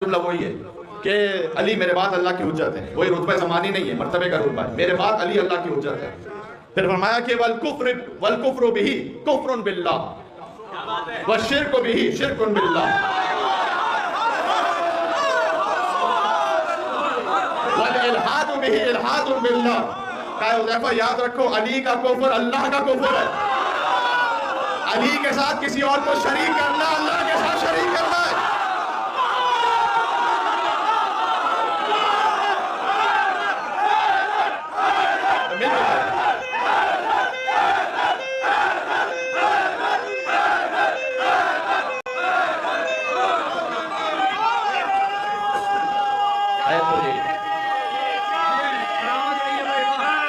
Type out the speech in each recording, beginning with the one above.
जुमला वही है कि अली मेरे बाद अल्लाह की हुज्जत है। वही रुतबा ज़मानी नहीं है, मर्तबे का रुतबा है। मेरे बाद अली अल्लाह की हुज्जत है। फिर फरमाया कि वल कुफ्र बिही कुफ्रुन बिल्लाह व शिर्क बिही शिर्कुन बिल्लाह वल इल्हाद बिही इल्हादुन बिल्लाह। कहा हुज़ैफा याद रखो, अली का कुफ्र अल्लाह का कुफ्र है। अली के साथ किसी और को शरीक करना अल्लाह के साथ शरीक करना है।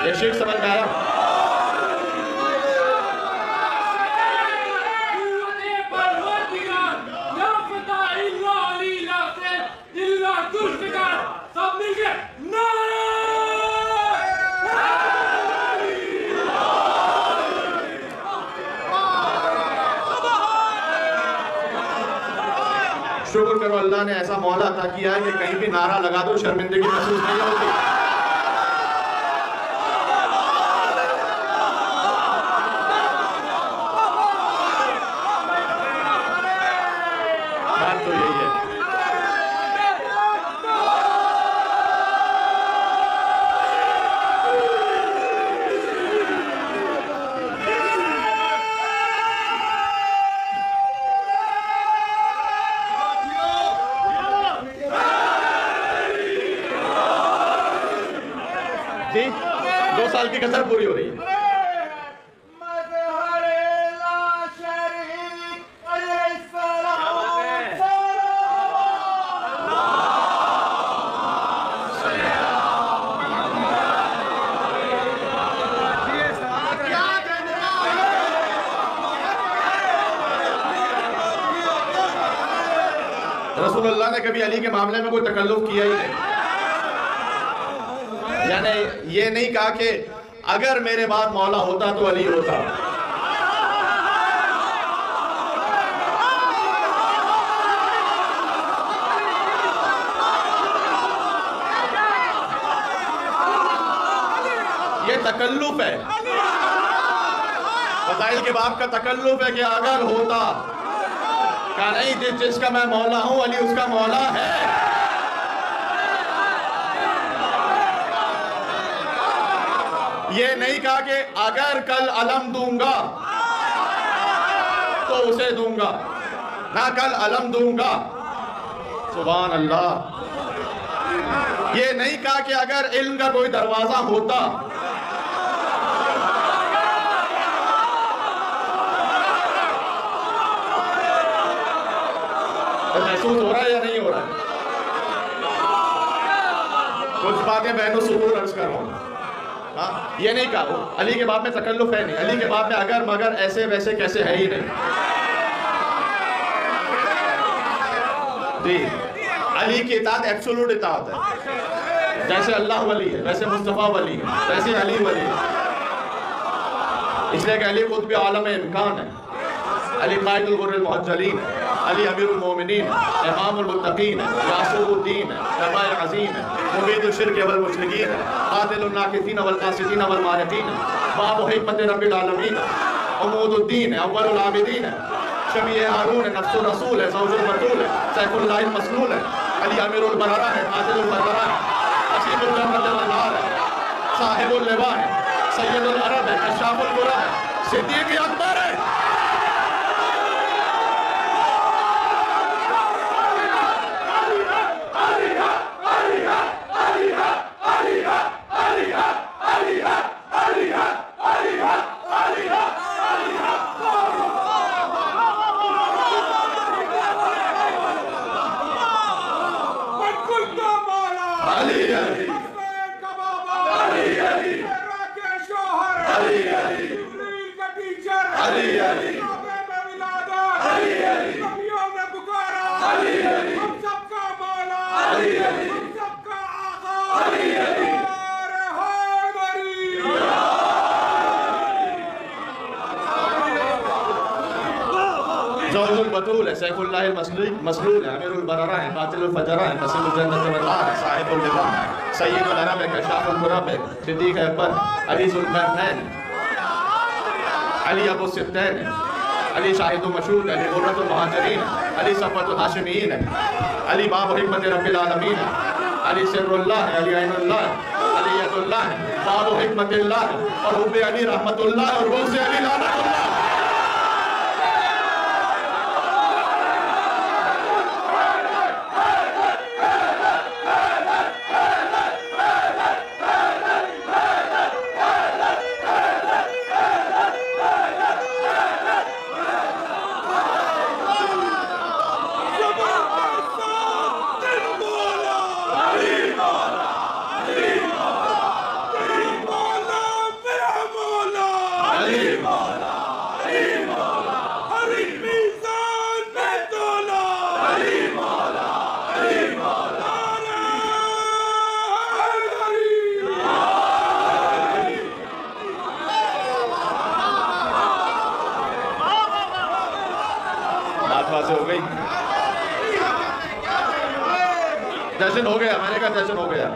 ये शेख समझ में आया? शुक्र करो अल्लाह ने ऐसा मौला अता किया है कि कहीं भी नारा लगा दो शर्मिंदगी महसूस नहीं होती। बात तो यही है। जी 2 साल की कसर पूरी हो रही है। रसूलुल्लाह ने कभी अली के मामले में कोई तकल्लुफ किया ही नहीं। यानी ये नहीं कहा कि अगर मेरे बाद मौला होता तो अली होता। ये तकल्लुफ है, फज़ाइल के बाप का तकल्लुफ है कि अगर होता। कहा नहीं, जिसका मैं मौला हूं अली उसका मौला है। ये नहीं कहा कि अगर कल अलम दूंगा तो उसे दूंगा, ना कल अलम दूंगा। सुभान अल्लाह। ये नहीं कहा कि अगर इल्म का कोई दरवाजा होता तो महसूस हो रहा है या नहीं हो रहा है? कुछ बातें बहनों सुकून अर्ज कर रहा हूं। हाँ, ये नहीं कहा अली के बाप में तकल्लुफ है नहीं। अली के बाप में अगर मगर ऐसे वैसे कैसे है ही नहीं। जी, अली की इताअत एब्सोल्यूट इताअत है। जैसे अल्लाह वली है वैसे मुस्तफ़ा वली है, वैसे अली वली है। इसलिए कि अली खुद भी आलम इम्कान है। अली कायदुल गुर्रिल मुहज्जलीन है, अली अमीरुल मोमिनीन, इमामुल मुत्तकीन है, यासूरुद्दीन है, रफ़ाए अज़ीम है, मुबीदुल शिर्क वल मुशरिकीन है, क़ातिलुन नाकिसीन वल क़ासिदीन वल मारिकीन है, बाबु हिकमत रब्बिल आलमीन है, उमूदुद्दीन है, अव्वलुल आबिदीन है, शफ़ीए हारून है, नफ्सुर रसूल है, ज़ौजुल बतूल है, सैफुल्लाहिल मस्लूल है, अली अमीरुल बररा है, क़ातिलुल बररा है, असीबुल जन्नत वल नार है, साहिबुल लिवा है, सय्यदुल अरब है, कश्शाफुल गुरा है, सिद्दीक़ अकबर है। बतूल है, सैफुल्लाह मसलूल है, अमीरुल बररा है, कातिलुल फजरा है, नसीबुल जन्नत वल नार है, साहिबुल लिवा है, सय्यिदुल अरब है, कशाफुल कुरब है, सिद्दीक़ अकबर, अली ज़ुल्करनैन, अली अबू सिब्तैन है, अली शाहिदुल मशहूद, अली गुर्रतुल मुहाजिरीन, अली सफ़वतुल हाशिमीन है, अली बाब हिकमत रब्बिल आलमीन है, अली सिर्रुल्लाह है, अली ऐनुल्लाह है, अली यदुल्लाह है, बाब हिकमतिल्लाह है, और हुब्बे अली रहमतुल्लाह है, और गुज़े अली लानतुल्लाह। हो गई, जश्न हो गया, मैंने कहा जश्न हो गया।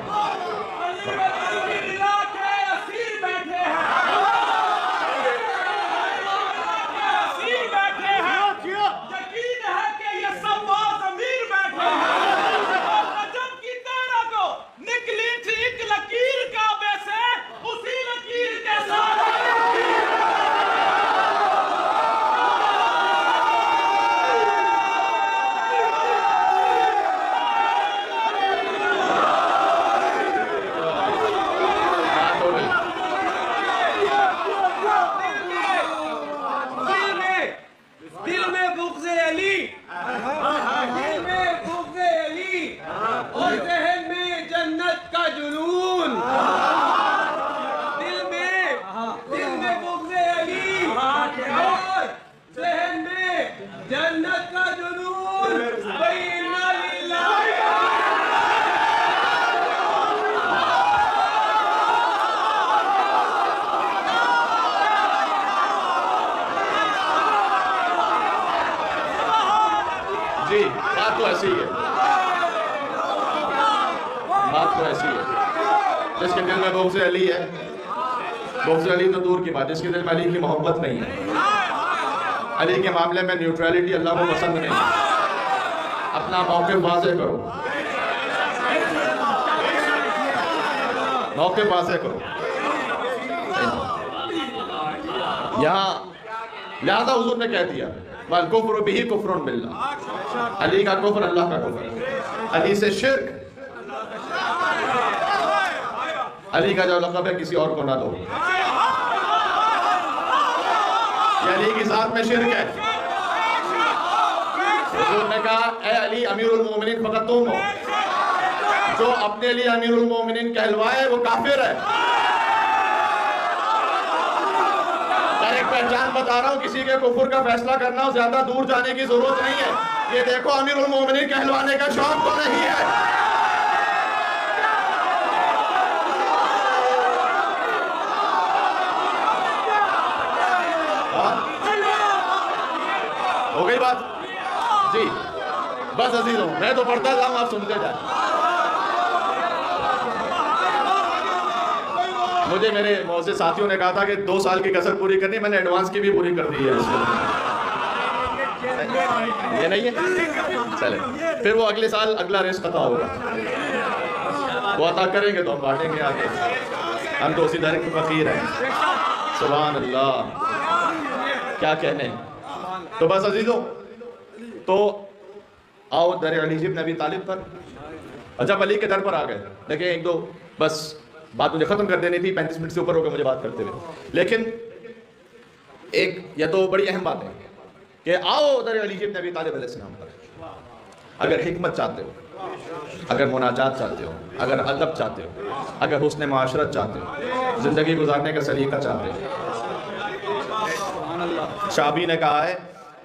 जी, बात तो ऐसी है, बात तो ऐसी है। जिसके दिल में बुग़्ज़ अली है, बुग़्ज़ अली तो दूर की बात, जिसके दिल में अली की मोहब्बत नहीं है, अली के मामले में न्यूट्रलिटी अल्लाह को पसंद नहीं। अपना मौक़िफ़ वाज़ेह करो, मौक़िफ़ वाज़ेह करो। यहाँ लिहाजा हुज़ूर ने कह दिया वल कुफ्रु बिही कुफ्रुन बिल्लाह, अली का कुफ्र अल्लाह का कुफ्र। अली से शिर्क, अली का जो लक़ब है किसी और को ना दो, ये अली की ज़ात में शिर्क है। हुज़ूर ने कहा ए अली अमीरुल मोमिनीन फ़क़त तुम हो, जो अपने लिए अमीरुल मोमिनीन कहलवाए वो काफिर है। एक पहचान बता रहा हूँ, किसी के कुफर का फैसला करना हो, ज्यादा दूर जाने की जरूरत नहीं है। ये देखो अमीरुल मोमिनीन कहलवाने का शौक तो नहीं है। हो गई बात जी, बस अजीजों मैं तो पढ़ता जाऊँ, आप सुनते जाए। मुझे मेरे मौसे साथियों ने कहा था कि 2 साल की कसर पूरी करनी, मैंने एडवांस की भी पूरी कर दी है। ये नहीं है, चले फिर वो अगले साल अगला रेस खत्म होगा, वो अता करेंगे तो हम बांटेंगे आगे। हम तो उसी दर के फकीर हैं। सुभान अल्लाह, क्या कहने। तो बस अजीजों, तो आओ दर अली इब्न अबी तालिब पर। जब अली के दर पर आ गए, देखिए एक दो बस बात मुझे ख़त्म कर देनी थी, 35 मिनट से ऊपर हो गए मुझे बात करते हुए। लेकिन एक यह तो बड़ी अहम बात है कि आओ दर अली इब्न अबी तालिब अलैहिस्सलाम पर। अगर हिकमत चाहते हो, अगर मुनाजात चाहते हो, अगर अदब चाहते हो, अगर हुस्न माशरत चाहते हो, ज़िंदगी गुजारने का सलीका चाहते हो, शाबी ने कहा है,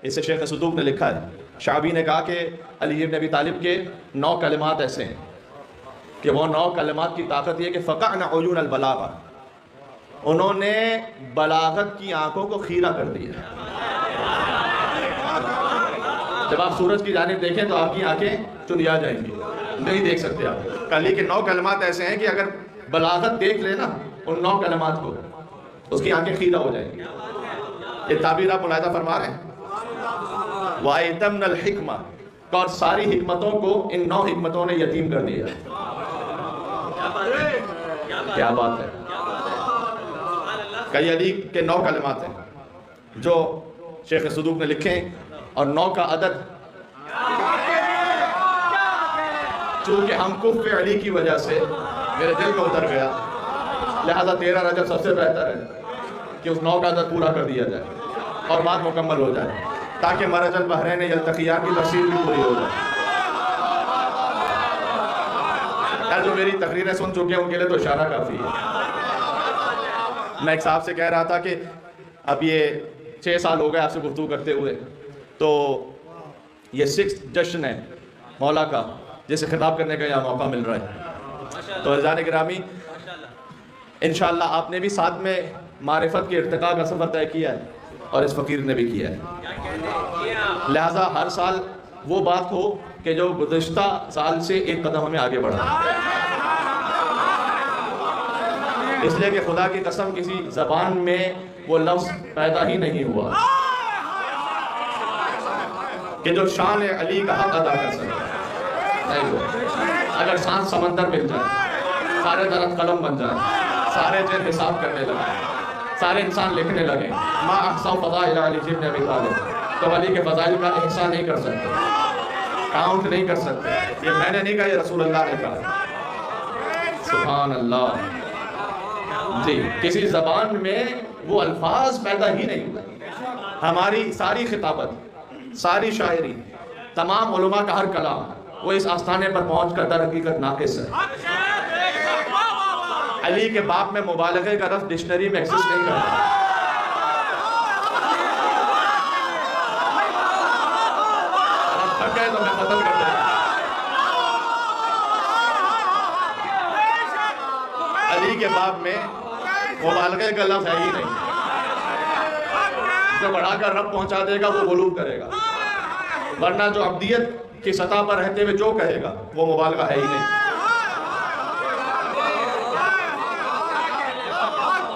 इसे शेख सदूक ने लिखा है, शाबी ने कहा कि अली इब्न अबी तालिब के 9 कलिमात ऐसे हैं कि वो 9 कलिमात की ताकत ये कि फ़क़अना उयून अल-बलागा, उन्होंने बलागत की आंखों को खीरा कर दिया। जब आप सूरज की जानिब देखें तो आपकी आंखें चुंधिया जाएंगी, नहीं देख सकते आप। अली के 9 कलमात ऐसे हैं कि अगर बलागत देख लेना उन 9 कलमात को, उसकी आंखें खीरा हो जाएंगी। ये ताबीर आप मुलाहिदा फरमा रहे हैं। वाइतमनल हिकमा, और सारी हिकमतों को इन 9 हिकमतों ने यतीम कर दिया। क्या बात है। कई अली के 9 कलमात हैं जो शेख सदूक ने लिखे, और 9 का अदद चूंकि हम कुफ़ अली की वजह से मेरे दिल में उतर गया, लिहाजा 13 रजब सबसे बेहतर है कि उस 9 का अदद पूरा कर दिया जाए और बात मुकम्मल हो जाए, ताकि मरजल बहरैन यल्तक़ियान की तफसील भी पूरी हो जाए। जो मेरी तकरीरें सुन चुके हैं उनके लिए तो इशारा काफ़ी है। मैं एक साहब से कह रहा था कि अब ये 6 साल हो गए आपसे गुफ्तगू करते हुए, तो ये 6th जश्न है मौला का जिसे खिताब करने का यहाँ मौका मिल रहा है। तो अज़ान गिरामी, इंशाअल्लाह आपने भी साथ में मारिफत के इर्तिका का सफ़र तय किया है और इस फ़कीर ने भी किया है। लिहाजा हर साल वो बात हो कि जो गुज़िश्ता साल से एक कदम हमें आगे बढ़ा, इसलिए कि खुदा की कसम किसी ज़बान में वो लफ्ज़ पैदा ही नहीं हुआ कि जो शान अली का हक अदा कर सके। नहीं हुआ। अगर सांस समंदर मिल जाए, सारे दरख्त कलम बन जाए, सारे जिन हिसाब करने लगे, सारे इंसान लिखने लगे माँ अहसन फ़ज़ाइल अली इब्न अबी तालिब, तो अली के फ़ज़ाइल का एहसान नहीं कर सकते, काउंट नहीं कर सकते। ये मैंने नहीं कहा, ये रसूल अल्लाह ने कहा। सुभान अल्लाह जी। किसी ज़बान में वो अल्फाज पैदा ही नहीं हुए। हमारी सारी खिताबत, सारी शायरी, तमाम उलमा का हर कलाम वो इस आस्थाने पर पहुँच कर दर हकीकत नाक़िस है। अली के बाप में मुबालगे का लफ्ज़ डिक्शनरी में एक्सिस्ट नहीं करता। तो मैं खत्म कर दूंगा। अली के बाप में मुबालगे का लफ्ज़ है ही नहीं। जो बढ़ाकर रब पहुंचा देगा वो गुलूब करेगा, वरना जो अब्दियत की सतह पर रहते हुए जो कहेगा वो मुबालगा है ही नहीं।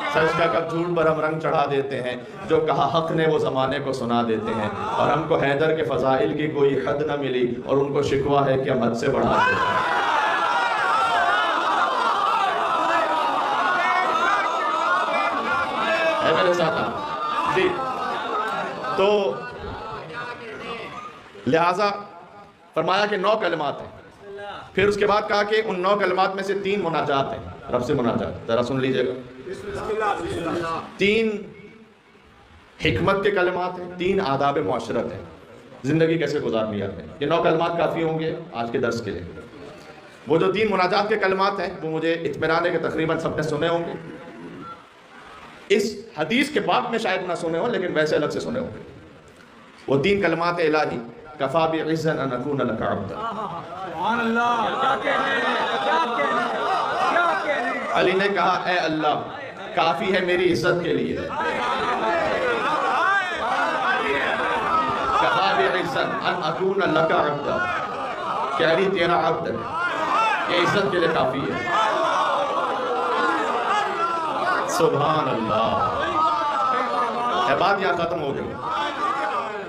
सच का कब झूठ पर हम रंग चढ़ा देते हैं, जो कहा हक ने वो ज़माने को सुना देते हैं। और हमको हैदर के फ़ज़ाइल की कोई हद न मिली और उनको शिकवा है कि हम हद से बढ़ा देते हैं। मेरे साथ जी। तो लिहाजा फरमाया कि 9 कलमात हैं। फिर उसके बाद कहा कि उन 9 कलमात में से 3 मुनाजात हैं, रब से मुनाजात। ज़रा सुन लीजिएगा। 3 हिकमत के कलमात हैं, 3 आदाब मुआशरत हैं, ज़िंदगी कैसे गुजारनी है आपने। ये 9 कलमात काफ़ी होंगे आज के दर्स के लिए। वो जो 3 मुनाजात के कलमात हैं वो मुझे इत्मीनान है कि तकरीबन सबने सुने होंगे। इस हदीस के बाप में शायद ना सुने हो, लेकिन वैसे अलग से सुने होंगे। वो 3 कलमात इलाही, कफ़ा बिइज़्ज़न अन अकून लका अब्दा। अली ने कहा, ए अल्लाह, काफ़ी है मेरी इज्जत के लिए, कफ़ा बिइज़्ज़न अन अकून लका अब्दा, कि अली तेरा अब्द है, ये इज्जत के लिए काफ़ी है। सुभान अल्लाह। बात यहाँ खत्म हो गई।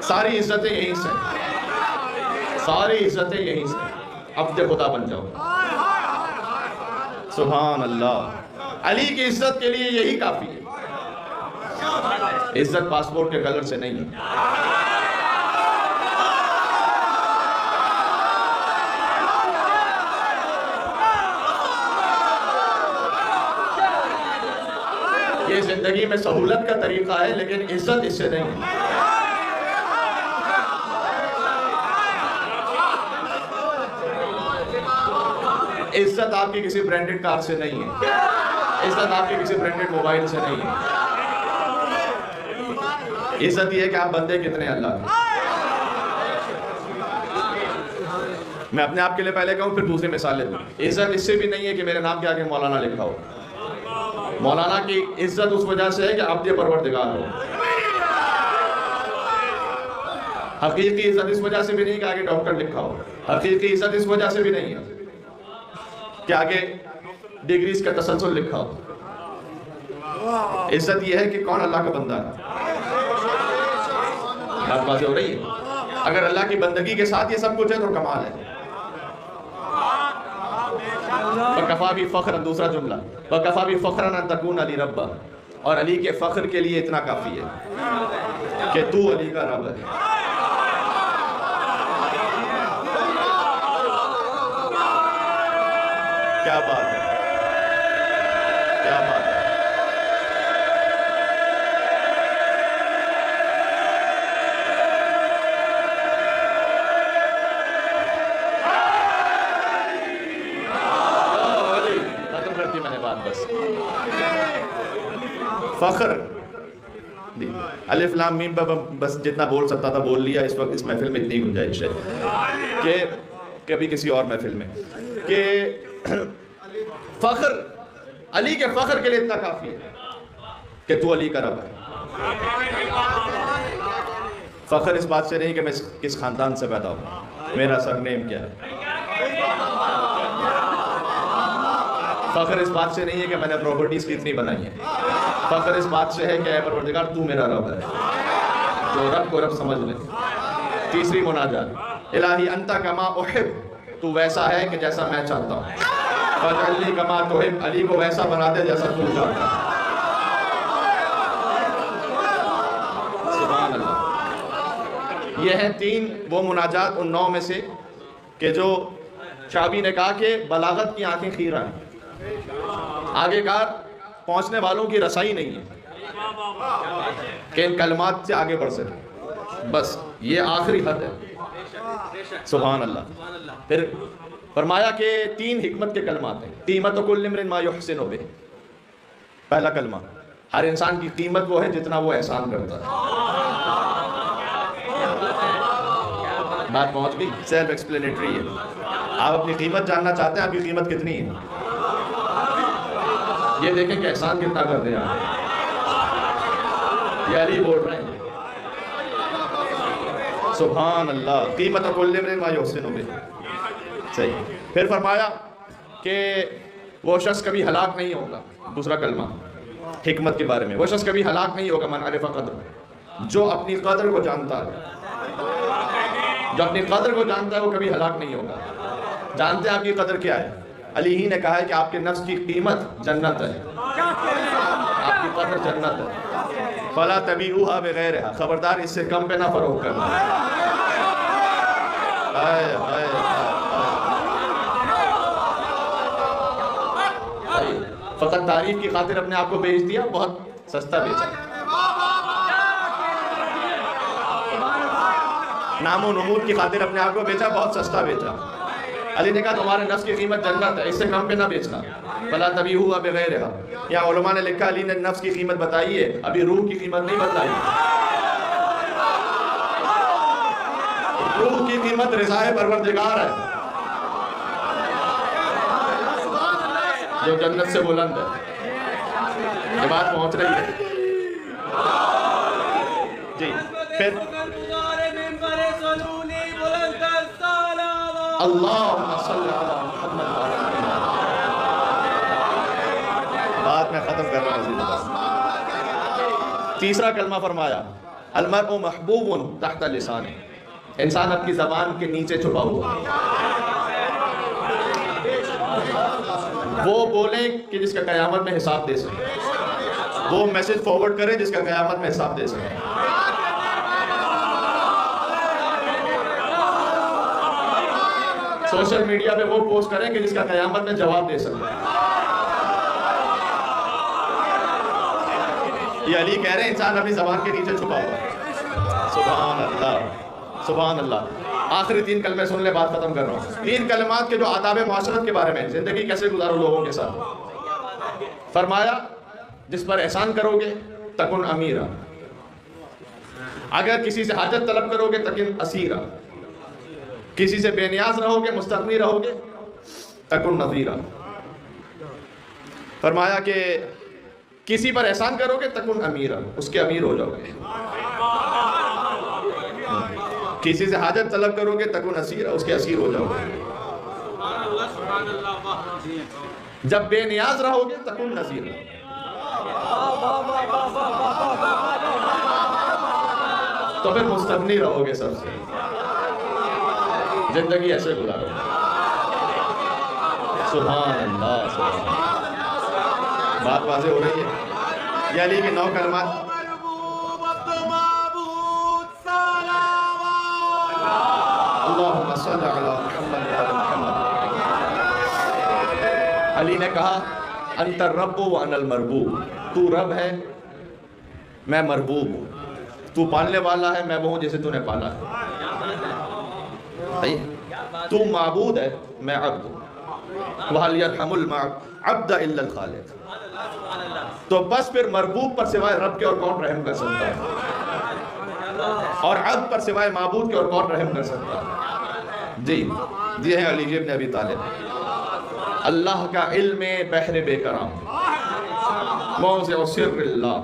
सारी इज्जतें यहीं से, सारी इज्जतें यहीं से। अब्द खुदा बन जाओ। सुभान अल्लाह। अली की इज्जत के लिए यही काफी है। इज्जत पासपोर्ट के कलर से नहीं है। ये जिंदगी में सहूलत का तरीका है, लेकिन इज्जत इससे नहीं है। इज्जत आपकी किसी ब्रांडेड कार से नहीं है, इज्जत आपके किसी ब्रांडेड मोबाइल से नहीं है। इज्जत ये है कि आप बंदे कितने अल्लाह के। मैं अपने आप के लिए पहले कहूँ, फिर दूसरी मिसालें दूँ। इज्जत इससे भी नहीं है कि मेरे नाम के आगे मौलाना लिखा हो। मौलाना की इज्जत उस वजह से है कि आप ये परवरदिगार हो। हकीकी इज्जत इस वजह से भी नहीं कि आगे डॉक्टर लिखा हो, हकीकी इज्जत इस वजह से भी नहीं है कि आगे डिग्रीज का तसलसल लिखा हो। इज्जत यह है कि कौन अल्लाह का बंदा है। बात बात हो रही है। अगर अल्लाह की बंदगी के साथ ये सब कुछ है तो कमाल है। वकफा भी फ़ख्र, दूसरा जुमला, वकफा भी फ़ख्रन अन तकून अली रब्बा, और अली के फ़ख्र के लिए इतना काफ़ी है कि तू अली का रब है। क्या बात है, क्या बात है। खत्म करती मैंने बात बस। फ़ख्र अलिफ लाम मीम पर बस जितना बोल सकता था बोल लिया। इस वक्त इस महफिल में इतनी गुंजाइश है कि कभी किसी और महफिल में कि फ़ख्र, अली के फ़ख्र के लिए इतना काफ़ी है कि तू अली का रब है। फ़ख्र इस बात से नहीं कि मैं किस ख़ानदान से पैदा हूँ, मेरा सरनेम क्या है। फ़ख्र इस बात से नहीं है कि मैंने प्रॉपर्टीज़ कितनी बनाई है। फ़ख्र इस बात से है कि ऐ परवरदिगार तू मेरा रब है। तो रब को रब समझ ले। तीसरी मुनाजात, इलाही अंता कमा उहिब, तू वैसा है कि जैसा मैं चाहता हूँ। फजअल्ली कमा तुहिब, अली को वैसा बना दे जैसा तू चाहता है। सुभान अल्लाह। ये हैं 3 वो मुनाजात उन 9 में से कि जो शाबी ने कहा कि बलागत की आंखें खीरा हैं, आगेकार पहुंचने वालों की रसाई नहीं है कि इन कलमात से आगे बढ़ सके। बस ये आखिरी हद है। सुभान अल्लाह। फिर फरमाया कि 3 हिकमत के कलमात हैं। कीमत कुल्ल इम्रिन मा युहसिनु बिह, पहला कलमा, हर इंसान की कीमत वो है जितना वो एहसान करता है। बात पहुंच गई, सेल्फ एक्सप्लेनेटरी है। आप अपनी कीमत जानना चाहते हैं, आपकी कीमत कितनी है, ये देखें कि एहसान कितना करते हैं आप। ये अली बोल रहे हैं। सुभान अल्लाह। कीमत कुल्ल इम्रिन मा युहसिनु बिह, सही। फिर फरमाया कि वो शख्स कभी हलाक नहीं होगा। दूसरा कलमा हिकमत के बारे में, वो शख्स कभी हलाक नहीं होगा। मन अरिफ़ क़द्र, जो अपनी कदर को जानता है, जो अपनी कदर को जानता है वो कभी हलाक नहीं होगा। जानते हैं आपकी कदर क्या है? अली ही ने कहा है कि आपके नफ्स की कीमत जन्नत है, आपकी कदर जन्नत है। फला तबीउहा बिगैरिहा, खबरदार इससे कम पे ना फरोख्त करना। फकत तारीफ की खातिर अपने आप को बेच दिया, बहुत सस्ता बेचा। नामो नमूद की खातिर अपने आप को बेचा, बहुत सस्ता बेचा। अली ने कहा तुम्हारे नफ्स की कीमत जन्नत है, इससे कम पे ना बेचना। फला तबीउहा बिगैरिहा, या उलमा ने लिखा अली ने नफ्स की कीमत बताई है, अभी रूह की कीमत नहीं बताई। रूह की कीमत रिज़ाए परवरदिगार है जो जन्नत से बुलंद है। ये बात पहुंच रही है जी। फिर अल्लाहुम्मा सल्ली अला मुहम्मद। बात मैं खत्म कर रहा हूँ। तीसरा कलमा फरमाया, अलमरउ महबूबुन तहत लिसाने, इंसान अपनी जबान के नीचे छुपा हुआ। वो बोले कि जिसका क़यामत में हिसाब दे सके, वो मैसेज फॉरवर्ड करे जिसका क़यामत में हिसाब दे सके। सोशल मीडिया पे वो पोस्ट करें कि जिसका क़यामत में जवाब दे सके। ये अली कह रहे हैं इंसान अपनी ज़बान के नीचे छुपा हुआ है। सुभान अल्लाह, सुभान अल्लाह। आखिरी 3 कलमे सुन ले, बात खत्म कर रहा हूँ। 3 कलमात के जो आदाब मुआशरत के बारे में, ज़िंदगी कैसे गुजारो लोगों के साथ। फरमाया जिस पर एहसान करोगे तकुन अमीरा, अगर किसी से हाजत तलब करोगे तकुन असीरा, किसी से बेनियाज रहोगे मुस्तगनी रहोगे तकुन नज़ीरा। फरमाया कि किसी पर एहसान करोगे तकुन अमीरा, उसके अमीर हो जाओगे। किसी से हाजत तलब करोगे तकुन असीरा, उसके असीर हो जाओगे। जब बेनियाज रहोगे तकुन नसीरा। तो फिर मुस्तगनी रहोगे सबसे, जिंदगी ऐसे गुजारोगे। सुभान अल्लाह, सुभान अल्लाह। बात वाज़ेह हो रही है। ये अली के 9 कलमात। अल्लाहुम्मा सल्लि अला मुहम्मद व आला मुहम्मद। अली ने कहा अंतर रब्बु व अनल मरबूब, तू रब है मैं मरबूब हूँ, तू पालने वाला है मैं वो हूँ जिसे तूने पाला है। तू माबूद है मैं अब्द हूँ, वहल यरहमुल अब्द इल्लल खालिक। तो बस फिर मरबूब पर सिवाय रब के और कौन रहम कर सकता है, और अब्द पर सिवाय माबूद के और कौन रहम कर सकता है। जी जी है अली इब्न अबी तालिब। अल्लाह का इल्म बहर बेकराम, मौज़े और सिर्रिल्लाह,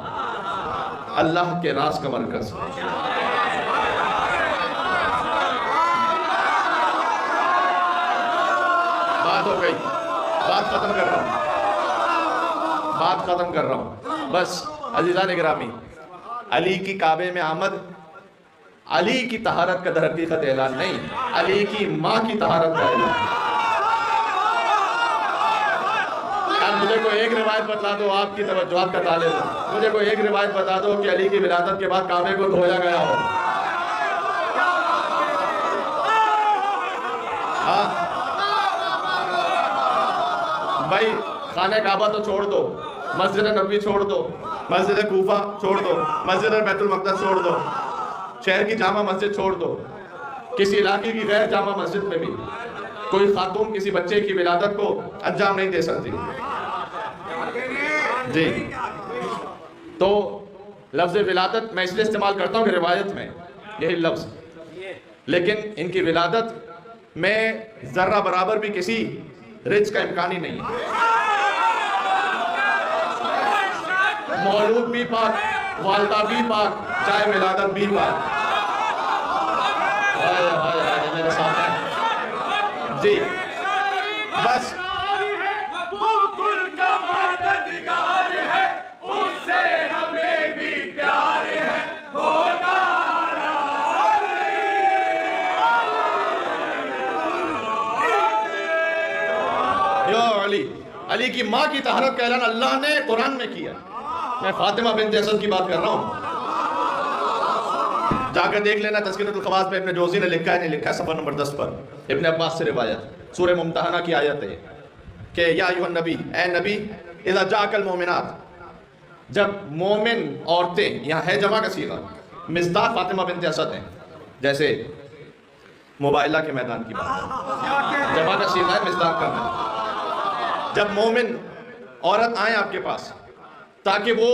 अल्लाह के राज का मरकज। बात हो गई, बात खत्म कर रहा हूं, बात खत्म कर रहा हूं बस। अज़ीज़ान गिरामी, अली की काबे में आमद अली की तहारत का दरहकीकत ऐलान नहीं, अली की माँ की तहारत का ऐलान। मुझे कोई एक रिवायत बता दो, आपकी तवज्जुहात का तालिब हूं, मुझे कोई एक रिवायत बता दो कि अली की विलादत के बाद काबे को धोया गया हो। हाँ भाई, खाने काबा तो छोड़ दो, मस्जिद नबवी छोड़ दो, मस्जिद कूफा छोड़ दो, मस्जिद बैतुल मक़दस छोड़ दो, शहर की जामा मस्जिद छोड़ दो, किसी इलाके की गैर जामा मस्जिद में भी कोई खातून किसी बच्चे की विलादत को अंजाम नहीं दे सकती। जी, तो लफ्ज़ विलादत मैं इसलिए इस्तेमाल करता हूँ कि रिवायत में यही लफ्ज़, लेकिन इनकी विलादत में ज़र्रा बराबर भी किसी रिज का इम्कान ही नहीं है। मौलूद भी पाक, वालदा भी पाक, चाहे विलादत भी पाक। मेरे साथ है जी, बस अली की माँ की तहरत का ऐलान अल्लाह ने कुरान में किया। मैं फातिमा बिन्त असद की बात कर रहा हूँ, जाकर देख लेना तज़किरतुल ख़वास में इब्न जोज़ी ने लिखा है, नहीं लिखा है, सफ़र नंबर 10 पर इब्न अब्बास से रिवायत, सूरह मुम्तहना की आयत है कि या अय्युहन नबी, ए नबी, इज़ा जाअकल मोमिनात, जब मोमिन औरतें, यहाँ है जमा का सीगा, मिज़दाह फातिमा बिन्त असद हैं, जैसे मुबाइला के मैदान की बात है, जमा का सीगा है, मिज़दाह करना। जब मोमिन औरत आए आपके पास ताकि वो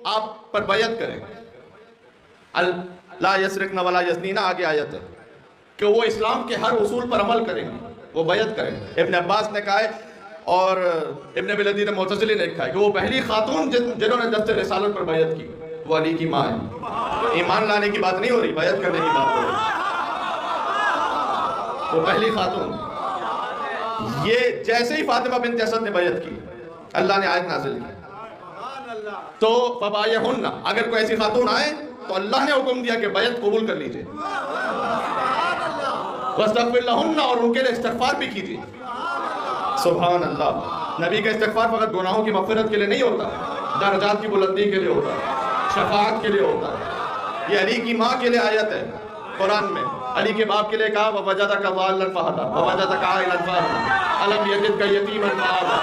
आप पर बैयत करें, ला यसरिकना वला यज़नीना, आगे आयत है कि वो इस्लाम के हर उसूल पर अमल करेंगे, वो बैयत करें। इब्न अब्बास ने कहा है और इब्न अबी लदीन मुअतज़िली ने लिखा है कि वो पहली खातून जिन्होंने दस्ते रिसालत पर बैयत की वो अली की माँ है। ईमान लाने की बात नहीं हो रही, बैयत करने की बात हो रही, वो पहली खातून। ये जैसे ही फातिमा बिन्त असद ने बैयत की, अल्लाह ने आयत नाज़िल की, तो फबायहुन्ना, अगर कोई ऐसी खातून आए तो अल्लाह ने हुक्म दिया कि बैयत कबूल कर लीजिए, वस्तग़फिर लहुन्ना, और उनके लिए इस्तिग़फ़ार भी कीजिए। सुभान अल्लाह। नबी का इस्तिग़फ़ार फ़क़त गुनाहों की मग़फ़िरत के लिए नहीं होता, दर्जात की बुलंदी के लिए होता है, शफ़ाअत के लिए होता है। ये अली की माँ के लिए आयत है कुरान में। अली के बाप के लिए कहा ववजदका ज़ाल्लन फ़हदा, ववजदका आइलन फ़अग़ना, अलम यजिदका यतीमन फ़अग़ना।